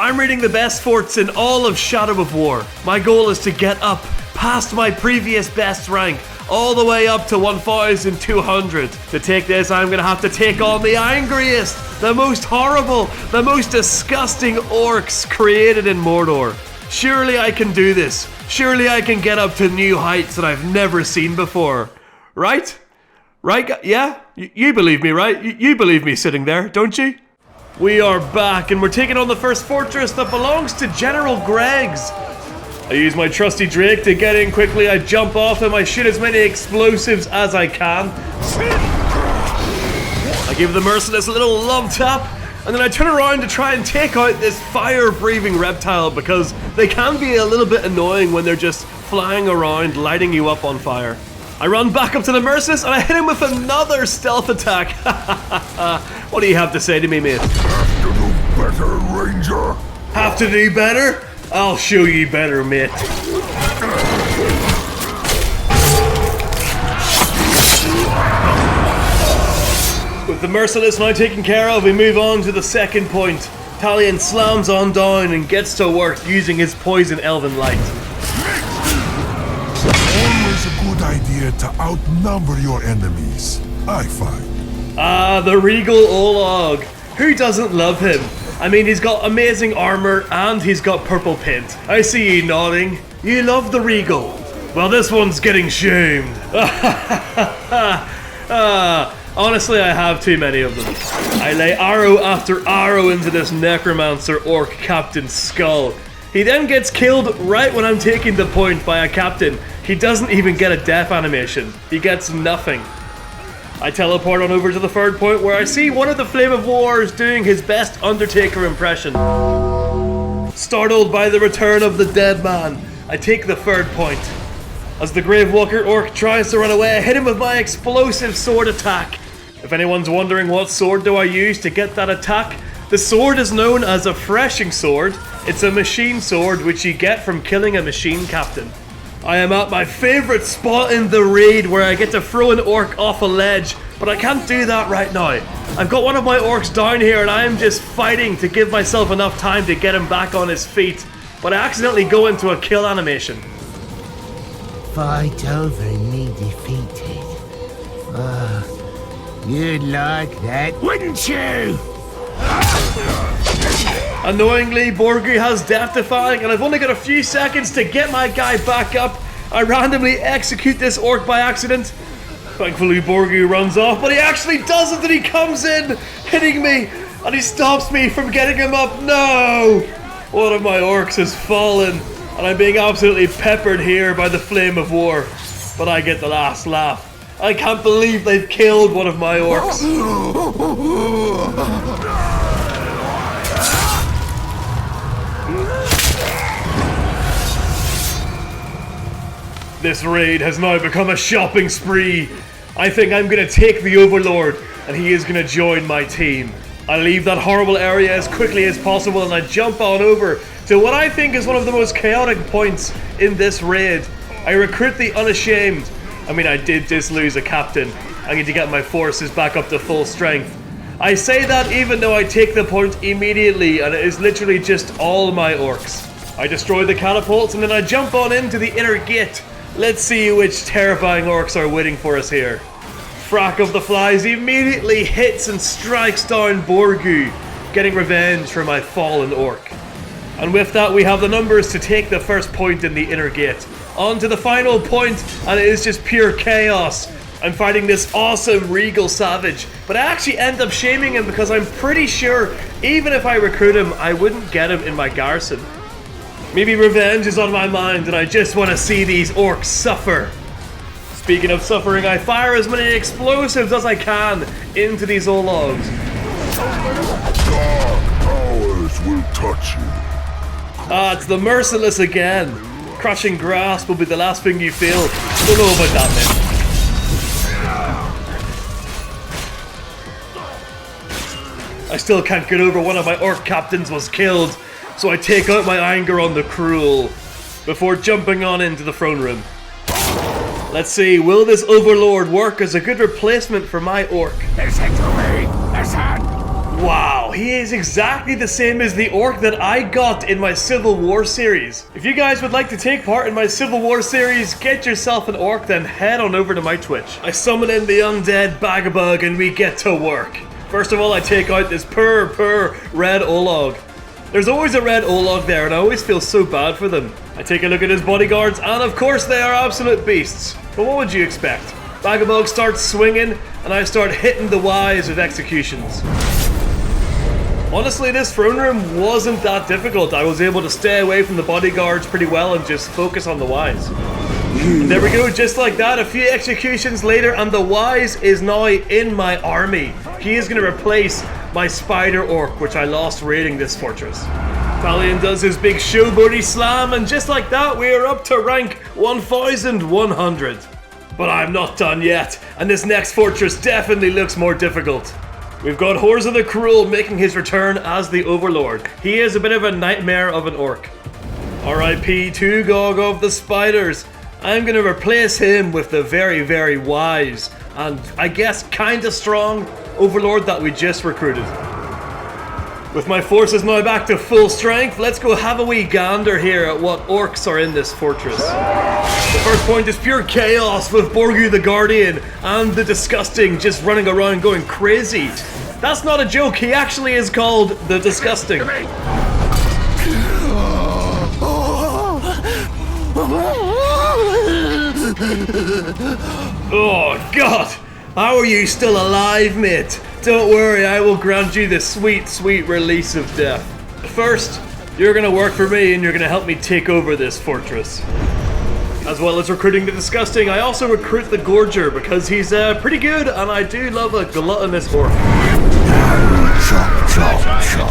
I'm reading the best forts in all of Shadow of War. My goal is to get up past my previous best rank, all the way up to 1,200. To take this, I'm gonna have to take on the angriest, the most horrible, the most disgusting orcs created in Mordor. Surely I can do this. Surely I can get up to new heights that I've never seen before. Right? Right? Yeah? You believe me, right? You believe me sitting there, don't you? We are back, and we're taking on the first fortress that belongs to General Greggs. I use my trusty Drake to get in quickly. I jump off him, I shoot as many explosives as I can. I give the merciless a little love tap, and then I turn around to try and take out this fire-breathing reptile because they can be a little bit annoying when they're just flying around, lighting you up on fire. I run back up to the merciless and I hit him with another stealth attack. What do you have to say to me, mate? Have to do better, Ranger. Have to do better? I'll show you better, mate. With the merciless now taken care of, we move on to the second point. Talion slams on down and gets to work using his poison elven light. Always a good idea to outnumber your enemies, I find. Ah, the Regal Olog. Who doesn't love him? I mean, he's got amazing armor and he's got purple paint. I see you nodding. You love the Regal. Well, this one's getting shamed. Honestly, I have too many of them. I lay arrow after arrow into this necromancer orc captain's skull. He then gets killed right when I'm taking the point by a captain. He doesn't even get a death animation. He gets nothing. I teleport on over to the third point where I see one of the Flame of Wars doing his best Undertaker impression. Startled by the return of the dead man, I take the third point. As the Gravewalker orc tries to run away, I hit him with my explosive sword attack. If anyone's wondering what sword do I use to get that attack, the sword is known as a threshing sword. It's a machine sword which you get from killing a machine captain. I am at my favourite spot in the raid where I get to throw an orc off a ledge, but I can't do that right now. I've got one of my orcs down here and I am just fighting to give myself enough time to get him back on his feet, but I accidentally go into a kill animation. Fight over and me defeated. You'd like that, wouldn't you? Annoyingly, Borgu has Death Defying and I've only got a few seconds to get my guy back up. I randomly execute this orc by accident. Thankfully, Borgu runs off, but he actually doesn't, and he comes in, hitting me, and he stops me from getting him up. No! One of my orcs has fallen, and I'm being absolutely peppered here by the Flame of War. But I get the last laugh. I can't believe they've killed one of my orcs. This raid has now become a shopping spree. I think I'm gonna take the Overlord and he is gonna join my team. I leave that horrible area as quickly as possible and I jump on over to what I think is one of the most chaotic points in this raid. I recruit the Unashamed. I mean, I did just lose a captain. I need to get my forces back up to full strength. I say that even though I take the point immediately and it is literally just all my orcs. I destroy the catapults and then I jump on into the inner gate. Let's see which terrifying orcs are waiting for us here. Frack of the Flies immediately hits and strikes down Borgu, getting revenge for my fallen orc. And with that, we have the numbers to take the first point in the inner gate. On to the final point, and it is just pure chaos. I'm fighting this awesome Regal Savage, but I actually end up shaming him because I'm pretty sure even if I recruit him, I wouldn't get him in my garrison. Maybe revenge is on my mind and I just want to see these orcs suffer. Speaking of suffering, I fire as many explosives as I can into these old logs. Dark powers will touch you. Ah, it's the Merciless again. Crushing grasp will be the last thing you feel. Don't know about that, man. I still can't get over one of my orc captains was killed, so I take out my anger on the cruel before jumping on into the throne room. Let's see, will this Overlord work as a good replacement for my orc? Listen to me, listen. Wow, he is exactly the same as the orc that I got in my Civil War series. If you guys would like to take part in my Civil War series, get yourself an orc, then head on over to my Twitch. I summon in the undead Bagabug and we get to work. First of all, I take out this poor red Olog. There's always a red Olog there and I always feel so bad for them. I take a look at his bodyguards and of course they are absolute beasts. But what would you expect? Bagabug starts swinging and I start hitting the Ys with executions. Honestly, this throne room wasn't that difficult. I was able to stay away from the bodyguards pretty well and just focus on the Ys. And there we go, just like that, a few executions later and the Ys is now in my army. He is going to replace my spider orc, which I lost raiding this fortress. Talion does his big showboaty slam and just like that, we are up to rank 1100. But I'm not done yet, and this next fortress definitely looks more difficult. We've got Horza the Cruel making his return as the Overlord. He is a bit of a nightmare of an orc. R.I.P. Tugog of the Spiders. I'm going to replace him with the very wise and I guess kinda strong Overlord that we just recruited. With my forces now back to full strength, let's go have a wee gander here at what orcs are in this fortress. The first point is pure chaos with Borgu the Guardian and the Disgusting just running around going crazy. That's not a joke, he actually is called the Disgusting. Oh god, how are you still alive, mate? Don't worry, I will grant you the sweet release of death. First, you're gonna work for me and you're gonna help me take over this fortress. As well as recruiting the Disgusting, I also recruit the Gorger because he's pretty good and I do love a gluttonous orc.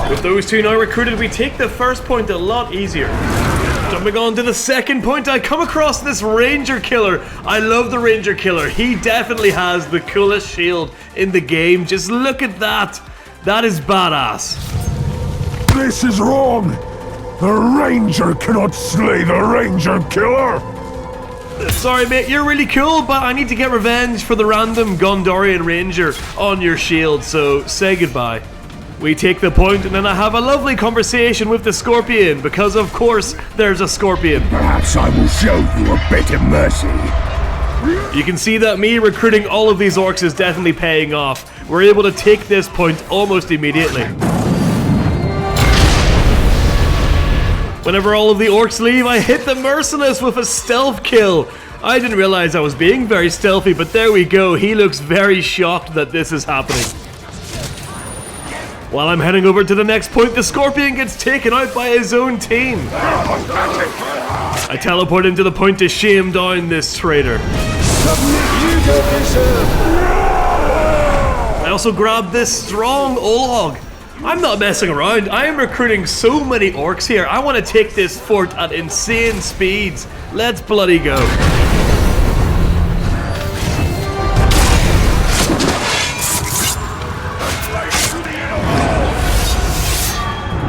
With those two now recruited, we take the first point a lot easier. Jumping on to the second point, I come across this Ranger Killer. I love the Ranger Killer. He definitely has the coolest shield in the game. Just look at that. That is badass. This is wrong! The Ranger cannot slay the Ranger Killer! Sorry mate, you're really cool, but I need to get revenge for the random Gondorian Ranger on your shield, so say goodbye. We take the point and then I have a lovely conversation with the Scorpion, because of course there's a Scorpion. Perhaps I will show you a bit of mercy. You can see that me recruiting all of these orcs is definitely paying off. We're able to take this point almost immediately. Whenever all of the orcs leave, I hit the Merciless with a stealth kill. I didn't realize I was being very stealthy, but there we go. He looks very shocked that this is happening. While I'm heading over to the next point, the Scorpion gets taken out by his own team. I teleport into the point to shame down this traitor. I also grab this strong Olog. I'm not messing around. I am recruiting so many orcs here. I want to take this fort at insane speeds. Let's bloody go.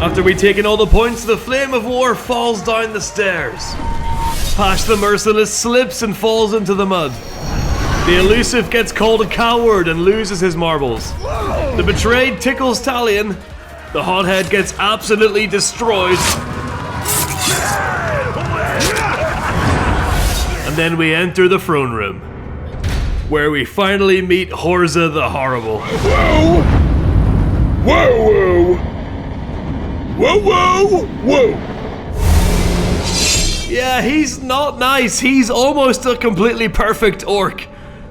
After we've taken all the points, the Flame of War falls down the stairs. Pash the Merciless slips and falls into the mud. The Elusive gets called a coward and loses his marbles. The Betrayed tickles Talion. The Hothead gets absolutely destroyed. And then we enter the throne room, where we finally meet Horza the Horrible. Whoa! Whoa, whoa! Whoa, whoa, whoa! Yeah, he's not nice. He's almost a completely perfect orc.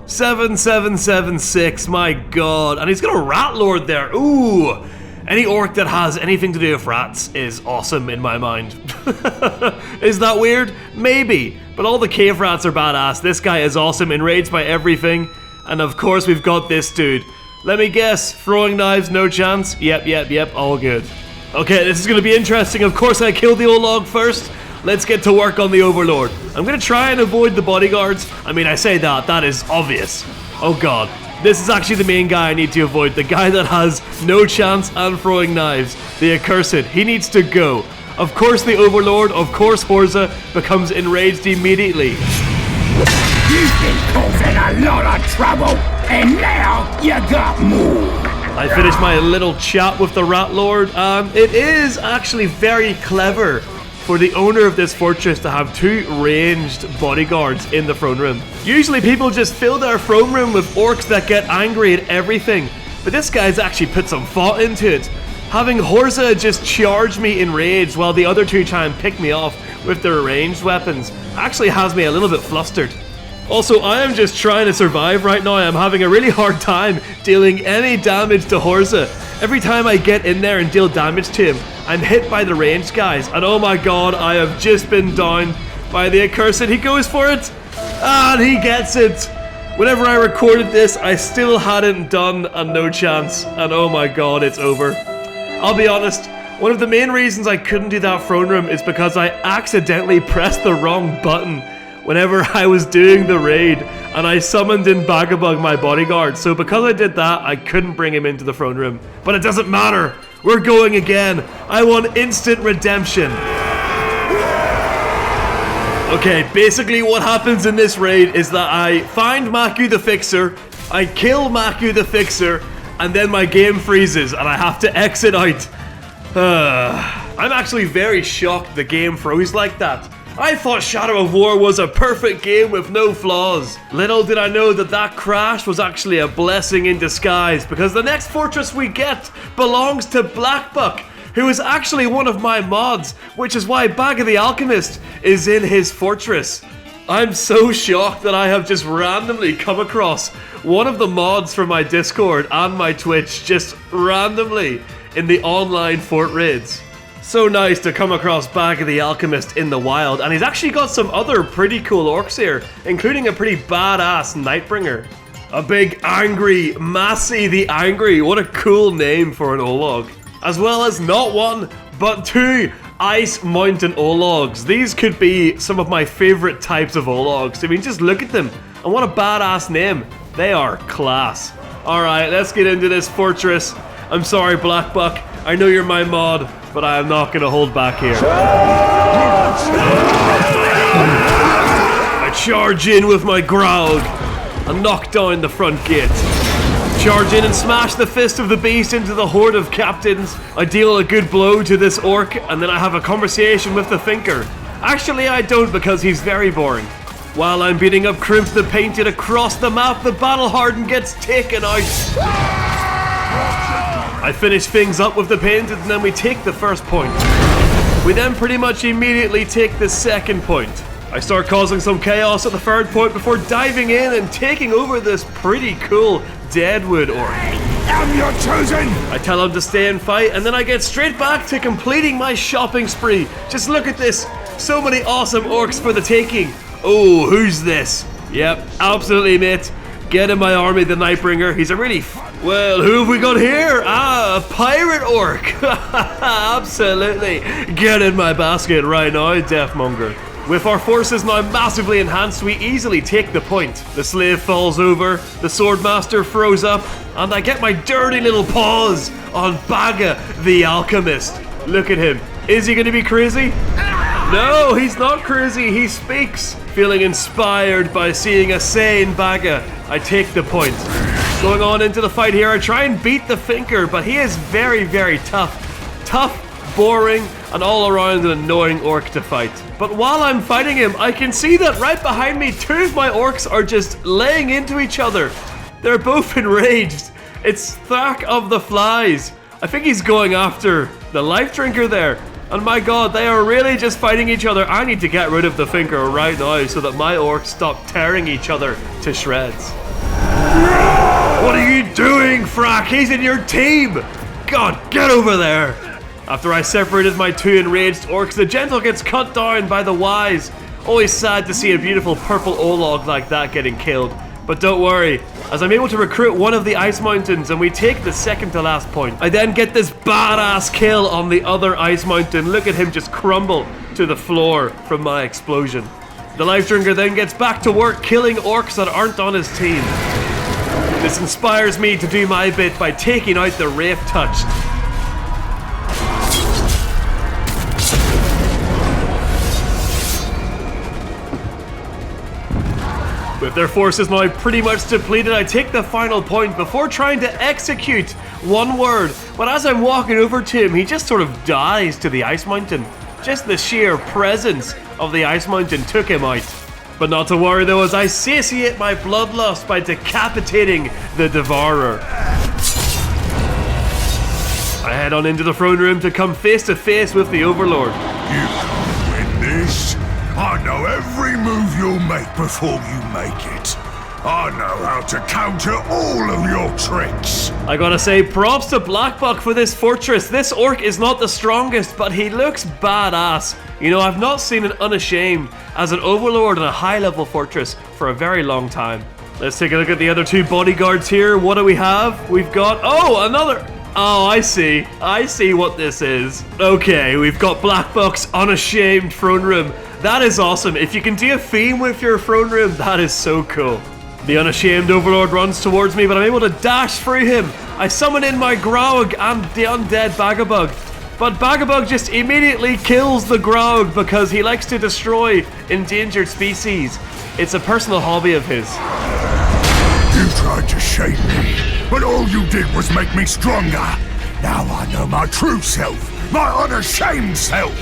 7776, my god. And he's got a rat lord there. Ooh. Any orc that has anything to do with rats is awesome in my mind. Is that weird? Maybe. But all the cave rats are badass. This guy is awesome, enraged by everything. And of course we've got this dude. Let me guess, throwing knives, no chance? Yep, all good. Okay, this is going to be interesting. Of course I killed the Olog first. Let's get to work on the Overlord. I'm going to try and avoid the bodyguards. I mean, I say that is obvious. Oh god. This is actually the main guy I need to avoid. The guy that has no chance and throwing knives. The Accursed. He needs to go. Of course the Overlord, of course Horza, becomes enraged immediately. You've been causing a lot of trouble, and now you got more. I finished my little chat with the Rat Lord, and it is actually very clever for the owner of this fortress to have 2 ranged bodyguards in the throne room. Usually people just fill their throne room with orcs that get angry at everything, but this guy's actually put some thought into it. Having Horza just charge me in rage while the other 2 try and pick me off with their ranged weapons actually has me a little bit flustered. Also, I am just trying to survive right now. I'm having a really hard time dealing any damage to Horza. Every time I get in there and deal damage to him, I'm hit by the ranged guys. And oh my god, I have just been down by the accursed. He goes for it. And he gets it. Whenever I recorded this, I still hadn't done a no chance. And oh my god, it's over. I'll be honest, one of the main reasons I couldn't do that throne room is because I accidentally pressed the wrong button whenever I was doing the raid, and I summoned in Bagabug, my bodyguard. So because I did that, I couldn't bring him into the throne room. But it doesn't matter. We're going again. I want instant redemption. Okay, basically what happens in this raid is that I find Maku the Fixer, I kill Maku the Fixer, and then my game freezes and I have to exit out. I'm actually very shocked the game froze like that. I thought Shadow of War was a perfect game with no flaws. Little did I know that that crash was actually a blessing in disguise, because the next fortress we get belongs to Blackbuck, who is actually one of my mods, which is why Bagga the Alchemist is in his fortress. I'm so shocked that I have just randomly come across one of the mods from my Discord and my Twitch just randomly in the online fort raids. So nice to come across Bagga the Alchemist in the wild, and he's actually got some other pretty cool orcs here, including a pretty badass Nightbringer. A big angry Massey the Angry, what a cool name for an Olog. As well as not 1, but 2 Ice Mountain Ologs. These could be some of my favorite types of Ologs. I mean, just look at them, and what a badass name. They are class. Alright, let's get into this fortress. I'm sorry, Blackbuck, I know you're my mod, but I am not going to hold back here. I charge in with my Graug and knock down the front gate. Charge in and smash the fist of the beast into the horde of captains. I deal a good blow to this orc, and then I have a conversation with the thinker. Actually, I don't, because he's very boring. While I'm beating up Crimp the Painted across the map, the battle hardened gets taken out. I finish things up with the Painted, and then we take the first point. We then pretty much immediately take the second point. I start causing some chaos at the third point before diving in and taking over this pretty cool Deadwood orc. I'm your chosen! I tell him to stay and fight, and then I get straight back to completing my shopping spree. Just look at this. So many awesome orcs for the taking. Oh, who's this? Yep, absolutely, mate. Get in my army, the Nightbringer. He's a really... Well, who have we got here? Ah, a pirate orc. Absolutely. Get in my basket right now, Deathmonger. With our forces now massively enhanced, we easily take the point. The slave falls over, the swordmaster throws up, and I get my dirty little paws on Bagga the Alchemist. Look at him. Is he going to be crazy? No, he's not crazy. He speaks. Feeling inspired by seeing a sane Bagga, I take the point. Going on into the fight here, I try and beat the Thinker, but he is very, very tough. Tough, boring, and all around an annoying orc to fight. But while I'm fighting him, I can see that right behind me, 2 of my orcs are just laying into each other. They're both enraged. It's Thark of the Flies. I think he's going after the Life Drinker there. And my god, they are really just fighting each other. I need to get rid of the Thinker right now so that my orcs stop tearing each other to shreds. What are you doing, Frack? He's in your team! God, get over there! After I separated my 2 enraged orcs, the gentle gets cut down by the wise. Always sad to see a beautiful purple Olog like that getting killed. But don't worry, as I'm able to recruit one of the Ice Mountains and we take the second to last point. I then get this badass kill on the other Ice Mountain. Look at him just crumble to the floor from my explosion. The Life Drinker then gets back to work killing orcs that aren't on his team. This inspires me to do my bit by taking out the Wraith Touched. With their forces now pretty much depleted, I take the final point before trying to execute one word. But as I'm walking over to him, he just sort of dies to the ice mountain. Just the sheer presence of the ice mountain took him out. But not to worry though, as I satiate my bloodlust by decapitating the Devourer. I head on into the throne room to come face to face with the Overlord. You can't win this. I know every move you'll make before you make it. I know how to counter all of your tricks. I gotta say, props to Blackbuck for this fortress. This orc is not the strongest, but he looks badass. You know, I've not seen an Unashamed as an Overlord in a high-level fortress for a very long time. Let's take a look at the other two bodyguards here. What do we have? We've got... oh, another... oh, I see. I see what this is. Okay, we've got Blackbuck's Unashamed throne room. That is awesome. If you can do a theme with your throne room, that is so cool. The Unashamed Overlord runs towards me, but I'm able to dash through him. I summon in my Graug and the undead Bagabug. But Bagabug just immediately kills the Graug because he likes to destroy endangered species. It's a personal hobby of his. You tried to shame me, but all you did was make me stronger. Now I know my true self, my unashamed self.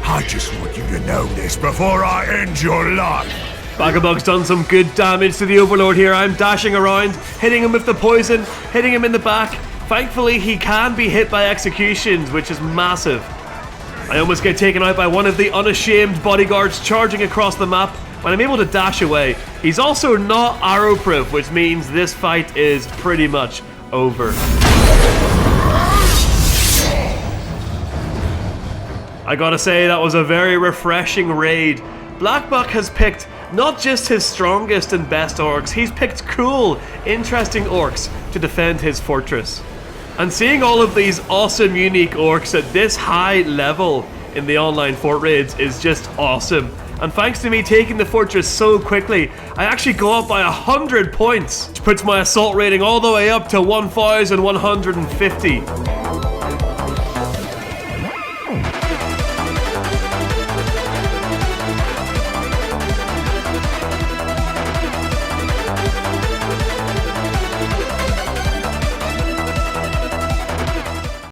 I just want you to know this before I end your life. Bagabug's done some good damage to the Overlord here. I'm dashing around, hitting him with the poison, hitting him in the back. Thankfully, he can be hit by executions, which is massive. I almost get taken out by one of the Unashamed bodyguards charging across the map, but I'm able to dash away. He's also not arrow-proof, which means this fight is pretty much over. I gotta say, that was a very refreshing raid. Blackbuck has picked not just his strongest and best orcs, he's picked cool, interesting orcs to defend his fortress. And seeing all of these awesome, unique orcs at this high level in the online fort raids is just awesome. And thanks to me taking the fortress so quickly, I actually go up by 100 points, which puts my assault rating all the way up to 1,150.